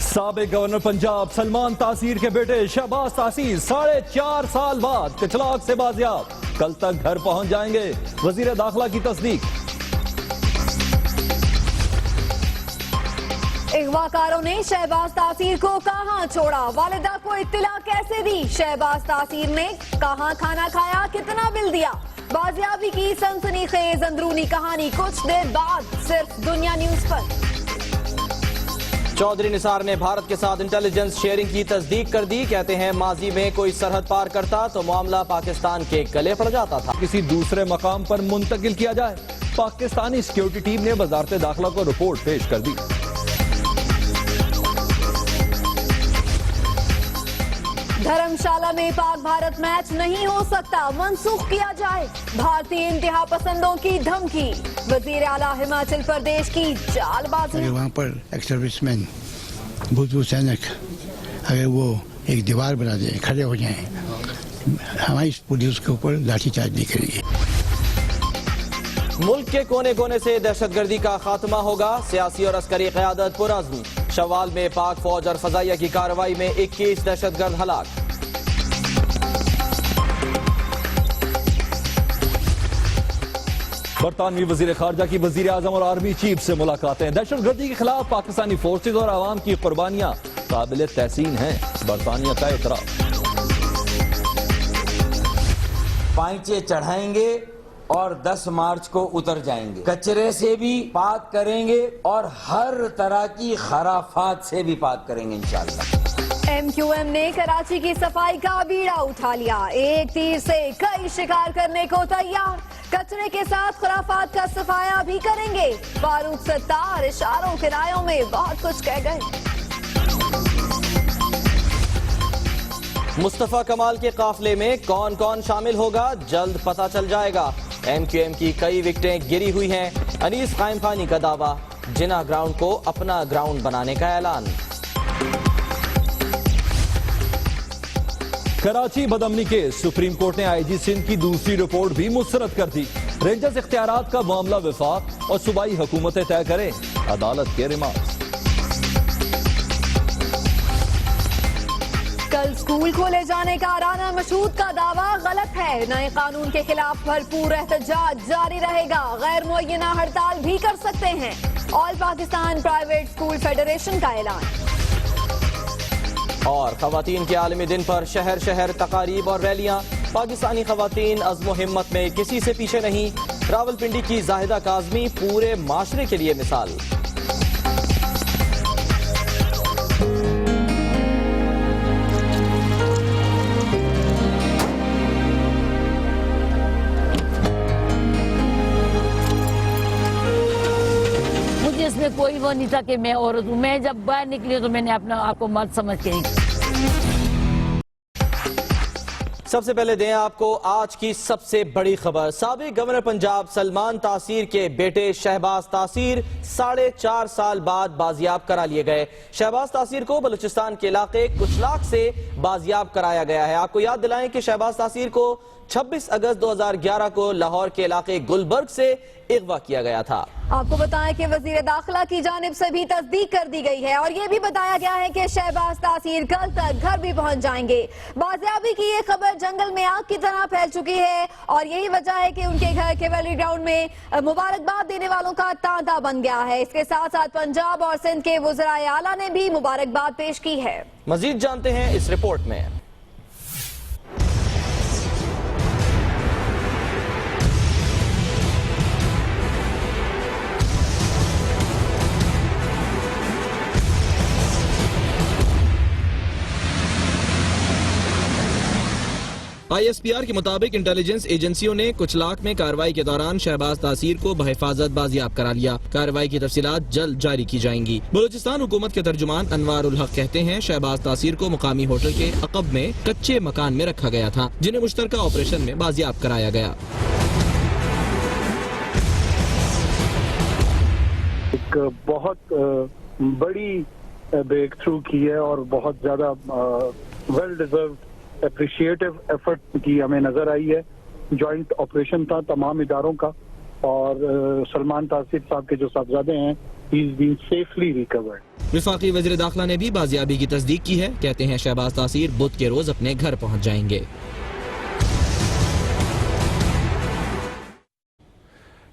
साबिक गवर्नर पंजाब सलमान तासीर के बेटे शहबाज तासीर 4.5 साल बाद इतलाक से बाजियाब, कल तक घर पहुंच जाएंगे, वजीर दाखिला की तस्दीक। अगवाकारों ने शहबाज तासीर को कहां छोड़ा, वालिदा को इत्तला कैसे दी, शहबाज तासीर ने कहां खाना खाया, कितना बिल दिया, बाजियाबी की सनसनीखेज अंदरूनी कहानी कुछ देर बाद सिर्फ दुनिया न्यूज पर। चौधरी निसार ने भारत के साथ इंटेलिजेंस शेयरिंग की तस्दीक कर दी। कहते हैं माजी में कोई सरहद पार करता तो मामला पाकिस्तान के गले पड़ जाता था। किसी दूसरे मकाम पर मुंतकिल किया जाए, पाकिस्तानी सिक्योरिटी टीम ने वजारत दाखिला को रिपोर्ट पेश कर दी। धर्मशाला में पाक भारत मैच नहीं हो सकता, मंसूख किया जाए, भारतीय इंतहा पसंदों की धमकी, वजीर आला हिमाचल प्रदेश की चालबाजी। अगर वहाँ पर एक सर्विसमैन भूतपूर्व सैनिक अगर वो एक दीवार बना दे, खड़े हो जाएं, हमारी पुलिस के ऊपर लाठीचार्ज नहीं करेगी। मुल्क के कोने कोने से दहशतगर्दी का खात्मा होगा, सियासी और अस्करी क़यादत पुरअज़्म। शवाल में पाक फौज और फजाइया की कार्रवाई में 21 दहशतगर्द हलाक। बरतानवी वजीर खारजा की वजीर आजम और आर्मी चीफ से मुलाकातें, दहशतगर्दी के खिलाफ पाकिस्तानी फोर्सेज और आवाम की कुर्बानियां काबिल तहसीन हैं, बरतानिया का एतराफ। पाइचे चढ़ाएंगे और 10 मार्च को उतर जाएंगे, कचरे से भी पाक करेंगे और हर तरह की खराफात से भी पाक करेंगे इंशाअल्लाह। MQM ने कराची की सफाई का बीड़ा उठा लिया, एक तीर से कई शिकार करने को तैयार, कचरे के साथ खुराफात का सफाया भी करेंगे। फारूक सत्तार इशारों किरायों में बहुत कुछ कह गए। मुस्तफा कमाल के काफिले में कौन कौन शामिल होगा, जल्द पता चल जाएगा। MQM की कई विकेटें गिरी हुई हैं। अनीस कायम खानी का दावा, जिना ग्राउंड को अपना ग्राउंड बनाने का ऐलान। कराची बदअमनी केस, सुप्रीम कोर्ट ने IG सिंध की दूसरी रिपोर्ट भी मुस्तरद कर दी। रेंजर्स इख्तियारात का मामला विफाक और सूबाई हुकूमतें तय करें, अदालत के रिमार्क्स। कल स्कूल खोले जाने का राना मशहूद का दावा गलत है, नए कानून के खिलाफ भरपूर एहतजाज जारी रहेगा, गैर मुअय्यना हड़ताल भी कर सकते हैं। All Pakistan private school federation का ऐलान। और खवातीन के आलमी दिन पर शहर शहर तकारीब और रैलियां, पाकिस्तानी खवातीन अज़्म हिम्मत में किसी से पीछे नहीं, रावलपिंडी की जाहिदा काज़मी पूरे माशरे के लिए मिसाल। इसमें कोई वो नहीं था कि मैं औरत हूँ, मैं जब बाहर निकली तो मैंने अपना आपको मर्द समझ के। सबसे पहले दें आपको आज की सबसे बड़ी खबर। साबिक गवर्नर पंजाब सलमान तासीर के बेटे शहबाज तासीर 4.5 साल बाद बाजियाब करा लिए गए। शहबाज तासीर को बलूचिस्तान के इलाके कुचलाक से बाजियाब कराया गया है। आपको याद दिलाएं कि शहबाज तासीर को 26 अगस्त 2011 को लाहौर के इलाके गुलबर्ग से अगवा किया गया था। आपको बताएं कि वजीर दाखिला की जानिब से भी तस्दीक कर दी गई है और ये भी बताया गया है कि शहबाज तासीर कल तक घर भी पहुंच जाएंगे। बाजियाबी की ये खबर जंगल में आग की तरह फैल चुकी है और यही वजह है कि उनके घर के वैली ग्राउंड में मुबारकबाद देने वालों का तांता बन गया है। इसके साथ साथ पंजाब और सिंध के वज़राए आला ने भी मुबारकबाद पेश की है। मजीद जानते हैं इस रिपोर्ट में। ISPR के मुताबिक इंटेलिजेंस एजेंसियों ने कुचलाक में कार्रवाई के दौरान शहबाज तासीर को बहिफाजत बाजियाब करा लिया। कार्रवाई की तफसीलात जल्द जारी की जाएंगी। बलूचिस्तान हुकूमत के तर्जुमान अनवार उल हक कहते हैं शहबाज तासीर को मुकामी होटल के अकब में कच्चे मकान में रखा गया था, जिन्हें मुश्तरका ऑपरेशन में बाजियाब कराया गया। एक बहुत बड़ी ब्रेक थ्रू की है और बहुत ज्यादा वेल डिजर्व्ड अप्रिशिएटिव एफर्ट की हमें नजर आई है। जॉइंट ऑपरेशन था तमाम इदारों का और सलमान तासीर साहब के जो साहबजादे हैं he is been safely recovered. वफाकी वज़ीर दाखिला ने भी बाजियाबी की तस्दीक की है। कहते हैं शहबाज तासीर बुध के रोज अपने घर पहुंच जाएंगे।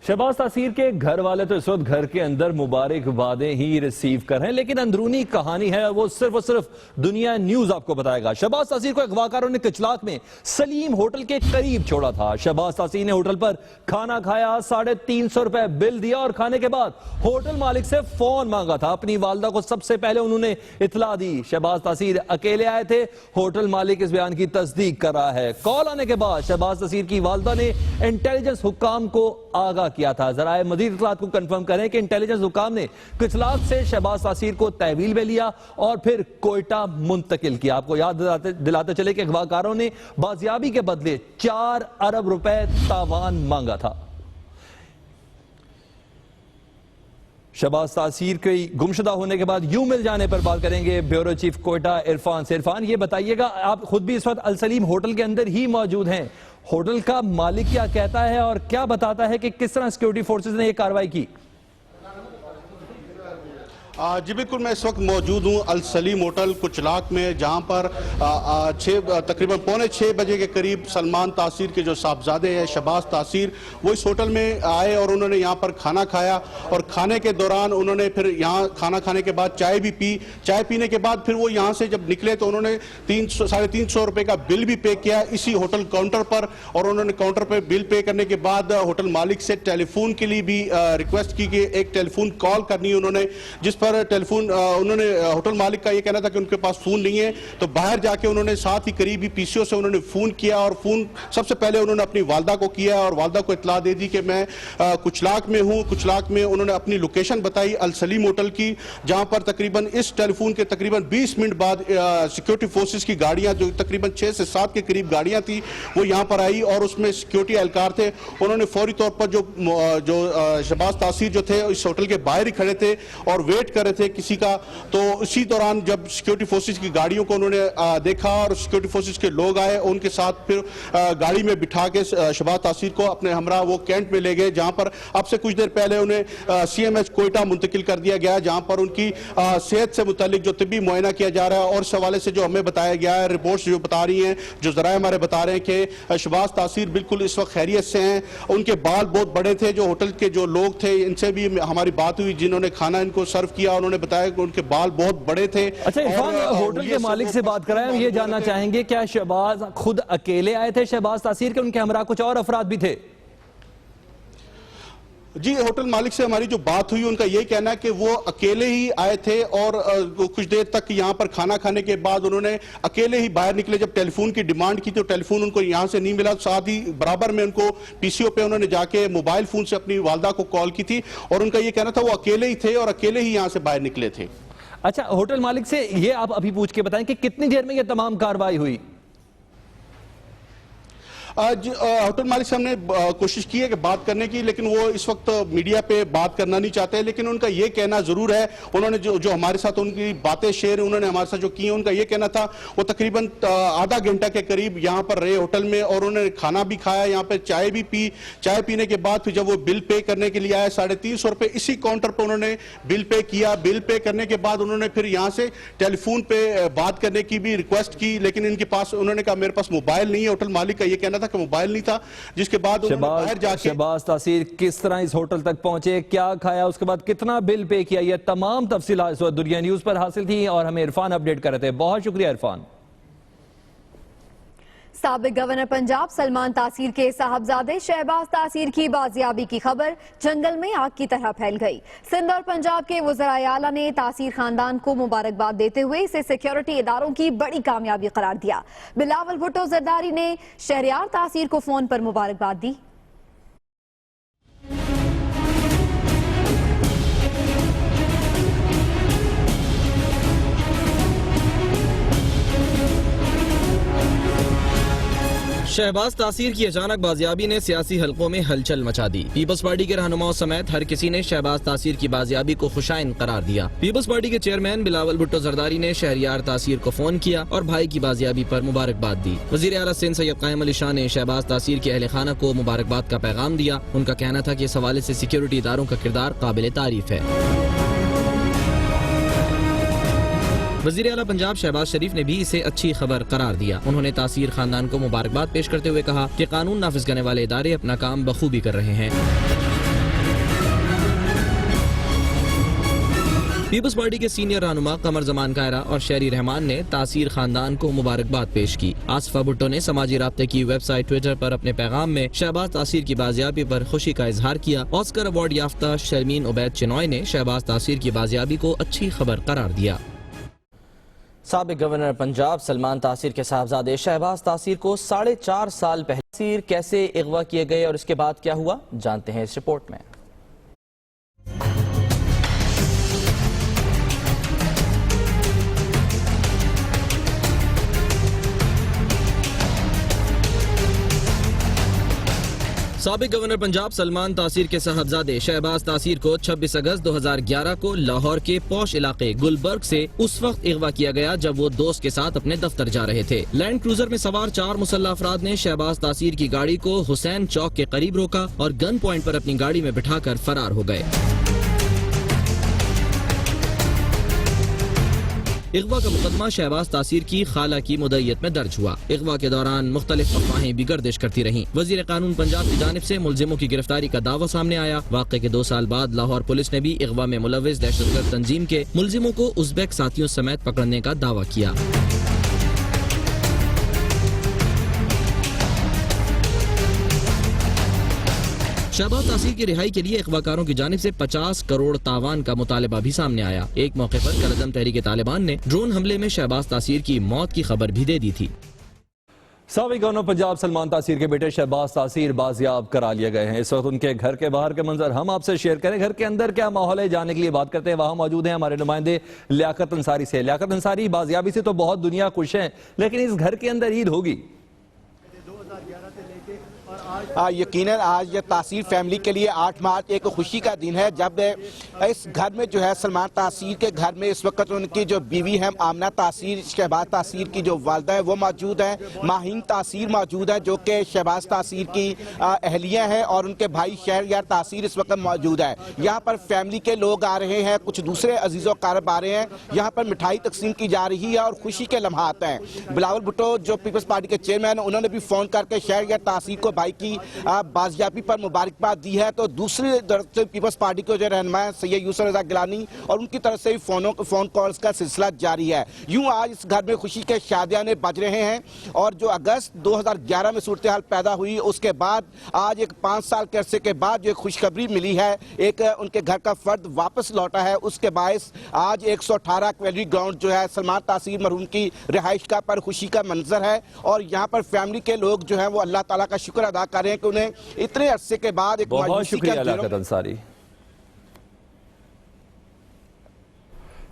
शहबाज तासीर के घर वाले तो इस वक्त घर के अंदर मुबारकबादें ही रिसीव कर रहे हैं, लेकिन अंदरूनी कहानी है वो सिर्फ और सिर्फ दुनिया न्यूज आपको बताएगा। शहबाज तासीर को अगवाकारों ने किचलाक में सलीम होटल के करीब छोड़ा था। शहबाज तासीर ने होटल पर खाना खाया, 350 रुपए बिल दिया और खाने के बाद होटल मालिक से फोन मांगा था। अपनी वालदा को सबसे पहले उन्होंने इतला दी। शहबाज तासीर अकेले आए थे। होटल मालिक इस बयान की तस्दीक कर रहा है। कॉल आने के बाद शहबाज तासीर की वालदा ने इंटेलिजेंस हुक्काम को आगाह किया था। जरा मजीद इत्तलात को कंफर्म करें कि इंटेलिजेंस हुक्काम ने किचलाक से शहबाज तासीर को तहवील में लिया और फिर कोयटा मुंतकिल किया। आपको याद दिलाते चले कि अगवाकारों ने बाजियाबी के बदले 4 अरब रुपए तावान मांगा था। शहबाज तासीर के गुमशुदा होने के बाद यूं मिल जाने पर बात करेंगे ब्यूरो चीफ कोयटा इरफान से। इरफान, ये बताइएगा, आप खुद भी इस वक्त अल सलीम होटल के अंदर ही मौजूद हैं। होटल का मालिक क्या कहता है और क्या बताता है कि किस तरह सिक्योरिटी फोर्सेस ने यह कार्रवाई की? जी बिल्कुल, मैं इस वक्त मौजूद हूँ अल सलीम होटल कुचलाक में, जहाँ पर तकरीबन 5:45 बजे के करीब सलमान तासीर के जो साहबजादे हैं शहबाज तासीर, वो इस होटल में आए और उन्होंने यहाँ पर खाना खाया और खाने के दौरान उन्होंने फिर यहाँ खाना खाने के बाद चाय भी पी। चाय पीने के बाद फिर वो यहाँ से जब निकले तो उन्होंने 300-350 रुपये का बिल भी पे किया इसी होटल काउंटर पर। और उन्होंने काउंटर पर बिल पे करने के बाद होटल मालिक से टेलीफोन के लिए भी रिक्वेस्ट की कि एक टेलीफोन कॉल करनी है उन्होंने, जिस पर टेलीफोन उन्होंने होटल मालिक का ये कहना था कि उनके पास फोन नहीं है। तो बाहर जाके उन्होंने साथ ही करीबी पीसीओ से उन्होंने फोन किया और फोन सबसे पहले उन्होंने अपनी वालदा को किया और वालदा को इत्तला दे दी कि मैं कुचलाक में हूँ। कुचलाक में उन्होंने अपनी लोकेशन बताई अल सलीम होटल की, जहां पर तकरीबन इस टेलीफोन के तकरीबन 20 मिनट बाद सिक्योरिटी फोर्सेस की गाड़ियां जो तकरीबन 6 से 7 के करीब गाड़ियां थी वो यहां पर आई और उसमें सिक्योरिटी एहलकार थे। उन्होंने फौरी तौर पर जो शहबाज तासीर जो थे इस होटल के बाहर ही खड़े थे और वेट कर रहे थे किसी का। तो इसी दौरान जब सिक्योरिटी फोर्सेस की गाड़ियों को उन्होंने देखा और सिक्योरिटी फोर्सेस के लोग आए, उनके साथ फिर गाड़ी में बिठा के शहबाज तासीर को अपने हमरा वो कैंट में ले गए, जहां पर अब से कुछ देर पहले उन्हें सीएमएच कोयटा मुंतकिल कर दिया गया, जहां पर उनकी सेहत से मुतालिक जो तिब्बी मुआयना किया जा रहा है। और इस हवाले से जो हमें बताया गया है, रिपोर्ट्स जो बता रही हैं, जो जराए हमारे बता रहे हैं कि शहबाज तासीर बिल्कुल इस वक्त खैरियत से हैं। उनके बाल बहुत बड़े थे। जो होटल के जो लोग थे इनसे भी हमारी बात हुई जिन्होंने खाना इनको सर्व किया, उन्होंने बताया कि उनके बाल बहुत बड़े थे। अच्छा इरफान, होटल के मालिक से बात कराएं, हम ये जानना चाहेंगे क्या शहबाज खुद अकेले आए थे शहबाज तासीर के, उनके हमरा कुछ और अफराद भी थे? जी, होटल मालिक से हमारी जो बात हुई उनका यही कहना है कि वो अकेले ही आए थे और कुछ देर तक यहाँ पर खाना खाने के बाद उन्होंने अकेले ही बाहर निकले। जब टेलीफोन की डिमांड की तो टेलीफोन उनको यहाँ से नहीं मिला। साथ ही बराबर में उनको पीसीओ पे उन्होंने जाके मोबाइल फोन से अपनी वालदा को कॉल की थी और उनका ये कहना था वो अकेले ही थे और अकेले ही यहाँ से बाहर निकले थे। अच्छा, होटल मालिक से ये आप अभी पूछ के बताएं कि कितनी देर में ये तमाम कार्रवाई हुई? आज होटल मालिक से हमने कोशिश की है कि बात करने की, लेकिन वो इस वक्त मीडिया पे बात करना नहीं चाहते। लेकिन उनका ये कहना जरूर है, उन्होंने जो हमारे साथ उनकी बातें शेयर उन्होंने हमारे साथ जो की, उनका ये कहना था वो तकरीबन आधा घंटा के करीब यहाँ पर रहे होटल में और उन्होंने खाना भी खाया, यहाँ पे चाय भी पी। चाय पीने के बाद फिर जब वो बिल पे करने के लिए आए 350 रुपये इसी काउंटर पर उन्होंने बिल पे किया। बिल पे करने के बाद उन्होंने फिर यहाँ से टेलीफोन पे बात करने की भी रिक्वेस्ट की, लेकिन इनके पास उन्होंने कहा मेरे पास मोबाइल नहीं है। होटल मालिक का ये कहना था कि मोबाइल नहीं था, जिसके बाद बाहर जाके शहबाज तासीर किस तरह इस होटल तक पहुंचे, क्या खाया, उसके बाद कितना बिल पे किया, ये तमाम तफसीलात इस वक्त दुनिया न्यूज पर हासिल थी और हमें इरफान अपडेट कर रहे थे। बहुत शुक्रिया इरफान। साबिक गवर्नर पंजाब सलमान तासीर के साहबजादे शहबाज तासीर की बाजियाबी की खबर जंगल में आग की तरह फैल गई। सिंध और पंजाब के वज़राए आला ने तासीर खानदान को मुबारकबाद देते हुए इसे सिक्योरिटी इदारों की बड़ी कामयाबी करार दिया। बिलावल भुट्टो जरदारी ने शहरियार तासीर को फोन पर मुबारकबाद दी। शहबाज तासीर की अचानक बाजियाबी ने सियासी हलकों में हलचल मचा दी। पीपल्स पार्टी के रहनुमाओं समेत हर किसी ने शहबाज तासीर की बाजियाबी को खुशाइन करार दिया। पीपल्स पार्टी के चेयरमैन बिलावल भुट्टो जरदारी ने शहरियार तासीर को फोन किया और भाई की बाजियाबी पर मुबारकबाद दी। वज़ीर आला सिंध सैयद कायम अली शाह ने शहबाज तासीर के अहले खाना को मुबारकबाद का पैगाम दिया। उनका कहना था कि इस हवाले से सिक्योरिटी इदारों का किरदार काबिल तारीफ है। वज़ीर आला पंजाब शहबाज शरीफ ने भी इसे अच्छी खबर करार दिया। उन्होंने तासीर खानदान को मुबारकबाद पेश करते हुए कहा कि कानून नाफिज करने वाले इदारे अपना काम बखूबी कर रहे हैं। पीपल्स पार्टी के सीनियर रहनुमा कमर जमान कायरा और शहरी रहमान ने तासीर खानदान को मुबारकबाद पेश की। आसफा भुट्टो ने समाजी राब्ते की वेबसाइट ट्विटर पर अपने पैगाम में शहबाज तासीर की बाजियाबी पर खुशी का इजहार किया। ऑस्कर अवार्ड याफ्ता शर्मीन उबैद चिनॉय ने शहबाज तासीर की बाजियाबी को अच्छी खबर करार दिया। साबिक गवर्नर पंजाब सलमान तासीर के साहबजादे शहबाज तासीर को 4.5 साल पहले तासीर कैसे अगवा किए गए और इसके बाद क्या हुआ, जानते हैं इस रिपोर्ट में। साबिक गवर्नर पंजाब सलमान तासीर के साहबजादे शहबाज तासीर को 26 अगस्त 2011 को लाहौर के पौश इलाके गुलबर्ग से उस वक्त अगवा किया गया जब वो दोस्त के साथ अपने दफ्तर जा रहे थे। लैंड क्रूजर में सवार 4 मुसल्लह अफराद ने शहबाज तासीर की गाड़ी को हुसैन चौक के करीब रोका और गन पॉइंट पर अपनी गाड़ी में बिठाकर फरार हो गए। अगवा का मुकदमा शहबाज तासीर की खाला की मुदय्यत में दर्ज हुआ। अगवा के दौरान मुख्तलिफ अफवाहें भी गर्दिश करती रहीं। वजीर कानून पंजाब की जानिब से मुलजिमों की गिरफ्तारी का दावा सामने आया। वाक़े के 2 साल बाद लाहौर पुलिस ने भी अगवा में मुलव्विस दहशतगर्द तंजीम के मुलजिमों को उज़्बेक साथियों समेत पकड़ने का दावा किया। शहबाज तासीर की रिहाई के लिए अगवाकारों की जानिब से 50 करोड़ तावान का मुतालबा भी सामने आया। एक मौके पर कलअदम तहरीक तालिबान ने ड्रोन हमले में शहबाज तासीर की मौत की खबर भी दे दी थी। साबिक गवर्नर पंजाब सलमान तासीर के बेटे शहबाज तासीर बाजियाब करा लिए गए हैं। इस वक्त उनके घर के बाहर के मंजर हम आपसे शेयर करें। घर के अंदर क्या माहौल है, जानने के लिए बात करते हैं। वहां मौजूद हैं हमारे नुमाइंदे लियाकत अंसारी से। लियाकत अंसारी, बाजियाबी से तो बहुत दुनिया खुश है, लेकिन इस घर के अंदर ईद होगी? यकीनन आज ये तासीर फैमिली के लिए 8 मार्च एक खुशी का दिन है, जब इस घर में जो है सलमान तासीर के घर में इस वक्त उनकी जो बीवी है आमना तासीर, शहबाज तासीर की जो वालदा है वो मौजूद है, माहीन तासीर मौजूद है जो कि शहबाज तासीर की अहलिया हैं, और उनके भाई शहरयार तासीर इस वक्त मौजूद है। यहाँ पर फैमिली के लोग आ रहे हैं, कुछ दूसरे अजीज़ो कारब आ रहे हैं। यहाँ पर मिठाई तकसीम की जा रही है और खुशी के लम्हात हैं। बिलावल भुट्टो जो पीपल्स पार्टी के चेयरमैन, उन्होंने भी फ़ोन करके शहरयार तासीर को भाई की बाजियाबी पर मुबारकबाद दी है। तो दूसरी तरफ से पीपल्स पार्टी के जो रहनुमा सैयद यूसुफ रजा गिलानी और उनकी तरफ से फोन कॉल्स का सिलसिला जारी है। यूं आज इस घर में खुशी के शादियाने बज रहे हैं, और जो अगस्त 2011 में सूरत हाल पैदा हुई उसके बाद आज एक 5 साल के अरसे के बाद जो खुशखबरी मिली है, एक उनके घर का फर्द वापस लौटा है, उसके बायस आज 118 क्वेलरी ग्राउंड जो है सलमान तासीर मरहूम की रिहाइश का पर खुशी का मंजर है। और यहाँ पर फैमिली के लोग जो है वो अल्लाह ताला का शुक्र अदा कर रहे हैं कि उन्हें इतने अरसे के बाद एक बहुत शुक्रिया लियाकत अंसारी।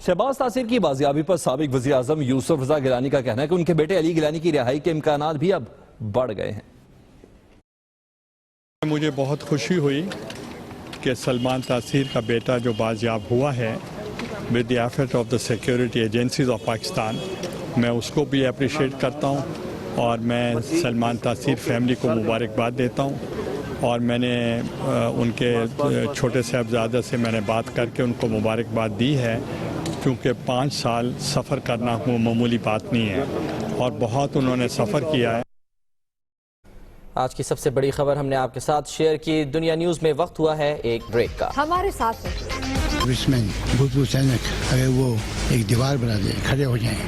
शहबाज तासीर की बाजियाबी पर साबिक वज़ीर आज़म यूसुफ रजा गिलानी का कहना है कि उनके बेटे अली गिलानी की रिहाई के इम्कानात भी अब बढ़ गए हैं। मुझे बहुत खुशी हुई कि सलमान तासीर का बेटा जो बाजियाब हुआ है with the effort of the security agencies of Pakistan, मैं उसको भी अप्रिशिएट करता हूँ और मैं सलमान तासीर फैमिली को मुबारकबाद देता हूँ। और मैंने उनके छोटे साहबजादा से मैंने बात करके उनको मुबारकबाद दी है, क्योंकि 5 साल सफ़र करना वो मामूली बात नहीं है और बहुत उन्होंने सफ़र किया है। आज की सबसे बड़ी खबर हमने आपके साथ शेयर की। दुनिया न्यूज़ में वक्त हुआ है एक ब्रेक का। हमारे साथ पुलिसमैन भूतपूर्व सैनिक अगर वो एक दीवार बना दे, खड़े हो जाएं,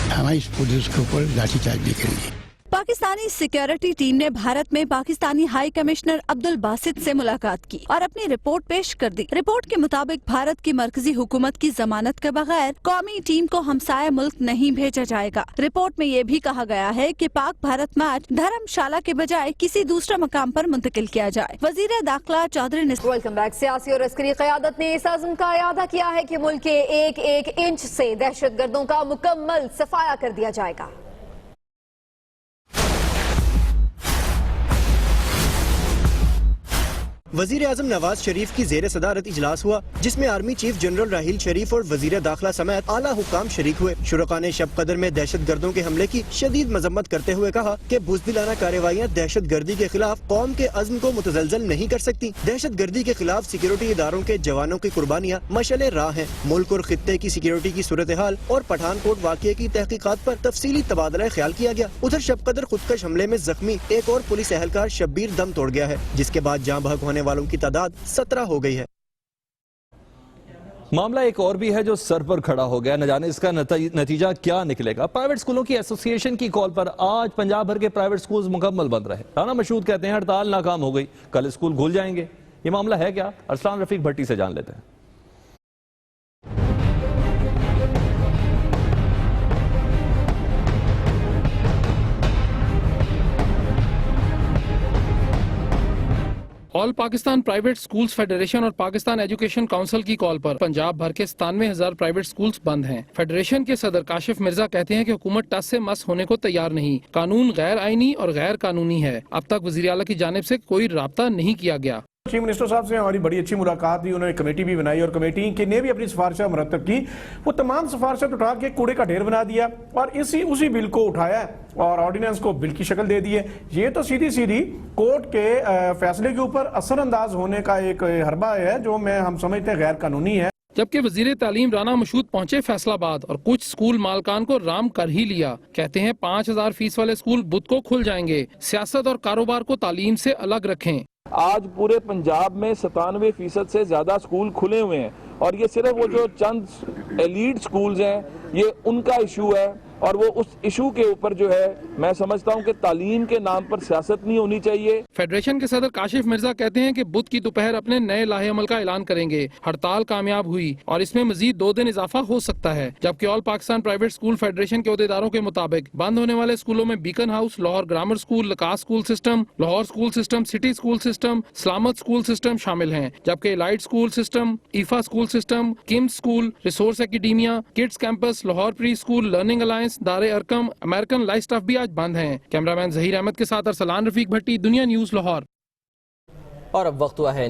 हमारी पुलिस के ऊपर लाठीचार्ज भी करेंगे। पाकिस्तानी सिक्योरिटी टीम ने भारत में पाकिस्तानी हाई कमिश्नर अब्दुल बासित से मुलाकात की और अपनी रिपोर्ट पेश कर दी। रिपोर्ट के मुताबिक भारत की मरकजी हुकूमत की जमानत के बगैर कौमी टीम को हमसाया मुल्क नहीं भेजा जाएगा। रिपोर्ट में ये भी कहा गया है कि पाक भारत मैच धर्मशाला के बजाय किसी दूसरे मकाम पर मुंतकिल किया जाए। वजीर दाखिला चौधरी वेलकम बैक। सियासी और अस्करी क़यादत ने इस अज़्म का इरादा किया है कि मुल्क के एक इंच से दहशतगर्दों का मुकम्मल सफाया कर दिया जाएगा। वजीर आजम नवाज शरीफ की जेर सदारत इजलास हुआ, जिसमें आर्मी चीफ जनरल राहील शरीफ और वजीर दाखिला समेत आला हुक्काम शरीक हुए। शुरका ने शब कदर में दहशत गर्दों के हमले की शदीद मजम्मत करते हुए कहा कि बुज़दिलाना कार्रवाइयाँ दहशत गर्दी के खिलाफ कौम के अज़्म को मुतज़लज़ल नहीं कर सकती। दहशत गर्दी के खिलाफ सिक्योरिटी इदारों के जवानों की कुर्बानियाँ मशअले राह हैं। मुल्क और खित्ते की सिक्योरिटी की सूरत हाल और पठानकोट वाक़ये की तहकीकात पर तफसीली तबादला ख्याल किया गया। उधर शब कदर खुदकश हमले में जख्मी एक और पुलिस एहलकार शब्बीर दम तोड़ गया है, जिसके बाद जाँ बहक होने वालों की तादाद 17 हो गई है। मामला एक और भी है जो सर पर खड़ा हो गया, न जाने इसका नतीजा क्या निकलेगा। प्राइवेट स्कूलों की एसोसिएशन की कॉल पर आज पंजाब भर के प्राइवेट स्कूल्स मुकम्मल बंद रहे। राना मशहूद कहते हैं हड़ताल नाकाम हो गई, कल स्कूल खुल जाएंगे। ये मामला है क्या, अरसलान रफीक भट्टी से जान लेते हैं। All Pakistan private schools federation और पाकिस्तान एजुकेशन काउंसिल की कॉल पर पंजाब भर के 97,000 प्राइवेट स्कूल्स बंद हैं। फेडरेशन के सदर काशिफ मिर्जा कहते हैं कि हुकूमत टस से मस होने को तैयार नहीं, कानून गैर आईनी और गैर कानूनी है। अब तक वजीर आला की जानिब से कोई राब्ता नहीं किया गया। चीफ मिनिस्टर साहब से हमारी बड़ी अच्छी मुलाकात हुई, उन्होंने कमेटी भी बनाई और कमेटी के ने भी अपनी सिफारिशें मुरतब की। वो तमाम सिफारिशें उठा के कूड़े का ढेर बना दिया और उसी बिल को उठाया और ऑर्डिनेंस को बिल की शक्ल दे दी है। ये तो सीधी सीधी कोर्ट के फैसले के ऊपर असरअंदाज होने का एक हरबा है जो हम समझते हैं गैर कानूनी है। जबकि वजीर तालीम राना मशहूद पहुंचे फैसलाबाद और कुछ स्कूल मालकान को राम कर ही लिया। कहते हैं 5,000 फीस वाले स्कूल बुध को खुल जाएंगे। सियासत और कारोबार को तालीम से अलग रखें। आज पूरे पंजाब में 97% से ज्यादा स्कूल खुले हुए हैं और ये सिर्फ वो जो चंद एलीट स्कूल्स हैं ये उनका इशू है और वो उस इशू के ऊपर जो है मैं समझता हूं कि तालीम के नाम पर सियासत नहीं होनी चाहिए। फेडरेशन के सदर काशिफ मिर्जा कहते हैं कि बुध की दोपहर अपने नए लाहे अमल का ऐलान करेंगे। हड़ताल कामयाब हुई और इसमें मजीद 2 दिन इजाफा हो सकता है। जबकि all Pakistan private school federation के अहदेदारों के मुताबिक बंद होने वाले स्कूलों में Beacon House, Lahore grammar school, लकास school system, Lahore school system, city school system, Salamat school system शामिल हैं। जबकि एलाइट स्कूल सिस्टम, ईफा school system, Kims school, resource academia, kids campus, Lahore preschool, learning alliance, Dar-e Arqam, American Lycetuff भी आज बंद हैं। Cameraman Zaheer Ahmad के साथ अरसलान रफीक भट्टी, दुनिया न्यूज, लाहौर। और अब वक्त हुआ है